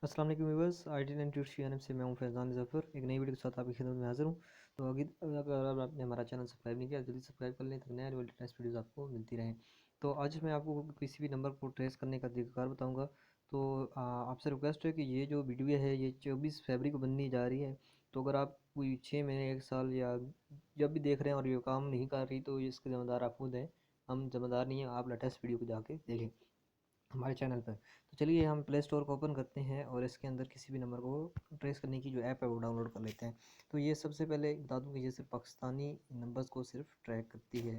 अस्सलाम वालेकुम viewers, IT9 tuts channel से मैं हूं फैज़ान ज़फ़र। एक नई वीडियो के साथ आपकी खिदमत में हाज़िर हूं। तो अगर आपने हमारा चैनल सब्सक्राइब नहीं किया जल्दी सब्सक्राइब कर लें ताकि नए लेटेस्ट वीडियोज़ आपको मिलती रहें। तो आज मैं आपको किसी भी नंबर को ट्रेस करने का तरीक़ाकार बताऊँगा। तो आपसे रिक्वेस्ट है कि ये जो वीडियो है ये 24 फरवरी को बनने जा रही है। तो अगर आप कोई 6 महीने 1 साल या जब भी देख रहे हैं और ये काम नहीं कर रही तो इसके ज़िम्मेदार आप खुद हैं। हम ज़िम्मेदार नहीं हैं, आप लेटेस्ट वीडियो को जाके देखें हमारे चैनल पर। तो चलिए हम प्ले स्टोर को ओपन करते हैं और इसके अंदर किसी भी नंबर को ट्रेस करने की जो ऐप है वो डाउनलोड कर लेते हैं। तो ये सबसे पहले बता दूं कि ये सिर्फ पाकिस्तानी नंबर्स को सिर्फ ट्रैक करती है।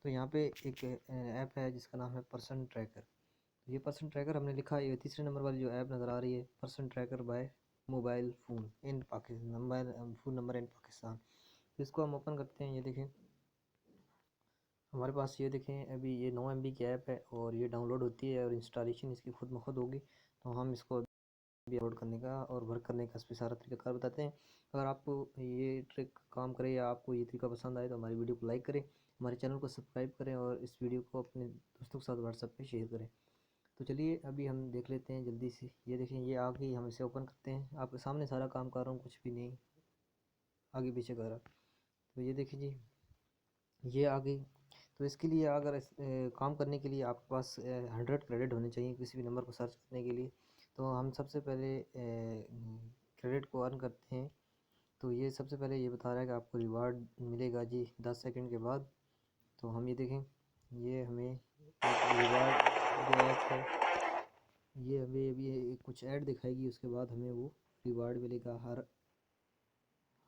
तो यहाँ पे एक ऐप है जिसका नाम है पर्सन ट्रैकर। तो ये पर्सन ट्रैकर हमने लिखा, ये तीसरे नंबर वाली जो ऐप नज़र आ रही है person tracker by mobile phone in Pakistan, mobile phone number in Pakistan. तो इसको हम ओपन करते हैं। ये देखें हमारे पास, ये देखें अभी ये 9 MB की ऐप है और ये डाउनलोड होती है और इंस्टॉलेशन इसकी खुद ब खुद होगी। तो हम इसको अभी डाउनलोड करने का और वर्क करने का इस पर सारा तरीका बताते हैं। अगर आपको ये ट्रिक काम करे या आपको ये तरीका पसंद आए तो हमारी वीडियो को लाइक करें, हमारे चैनल को सब्सक्राइब करें और इस वीडियो को अपने दोस्तों के साथ व्हाट्सएप पे शेयर करें। तो चलिए अभी हम देख लेते हैं जल्दी से। ये देखें ये आ गई, हम इसे ओपन करते हैं। आपके सामने सारा काम कर रहा हूँ, कुछ भी नहीं आगे पीछे कर रहा। तो ये देखिए जी, ये आ गई। तो इसके लिए अगर काम करने के लिए आपके पास 100 क्रेडिट होने चाहिए किसी भी नंबर को सर्च करने के लिए। तो हम सबसे पहले क्रेडिट को अर्न करते हैं। तो ये सबसे पहले ये बता रहा है कि आपको रिवार्ड मिलेगा जी 10 सेकंड के बाद। तो हम ये देखें, ये हमें रिवार्ड जो ऐप है ये हमें अभी कुछ ऐड दिखाएगी, उसके बाद हमें वो रिवार्ड मिलेगा हर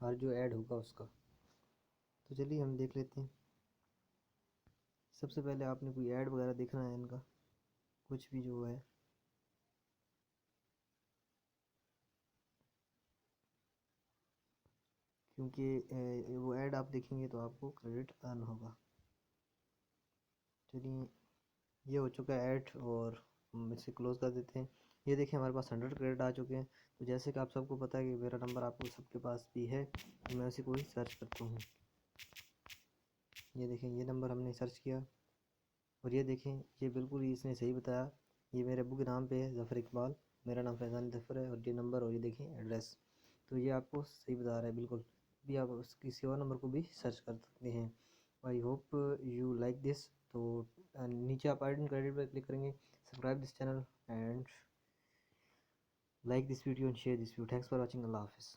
हर जो ऐड होगा उसका। तो चलिए हम देख लेते हैं। सबसे पहले आपने कोई ऐड वगैरह देखना है इनका, कुछ भी जो है। क्योंकि वो ऐड आप देखेंगे तो आपको क्रेडिट अर्न होगा। चलिए ये हो चुका है ऐड और हम इसे क्लोज़ कर देते हैं। ये देखें हमारे पास 100 क्रेडिट आ चुके हैं। तो जैसे कि आप सबको पता है कि मेरा नंबर आपको सबके पास भी है, तो मैं उसी को ही सर्च करता हूँ। ये देखें ये नंबर हमने सर्च किया और ये देखें ये बिल्कुल ही इसने सही बताया। ये मेरे अब्बू के नाम पे है, ज़फ़र इकबाल। मेरा नाम फैज़ान ज़फ़र है और ये नंबर और ये देखें एड्रेस। तो ये आपको सही बता रहा है बिल्कुल। भी आप किसी और नंबर को भी सर्च कर सकते हैं। I hope you like this. तो नीचे आप अर्न क्रेडिट पर क्लिक करेंगे, subscribe this channel and like this video and share this video. Thanks for watching. Allah हाफ़िज़।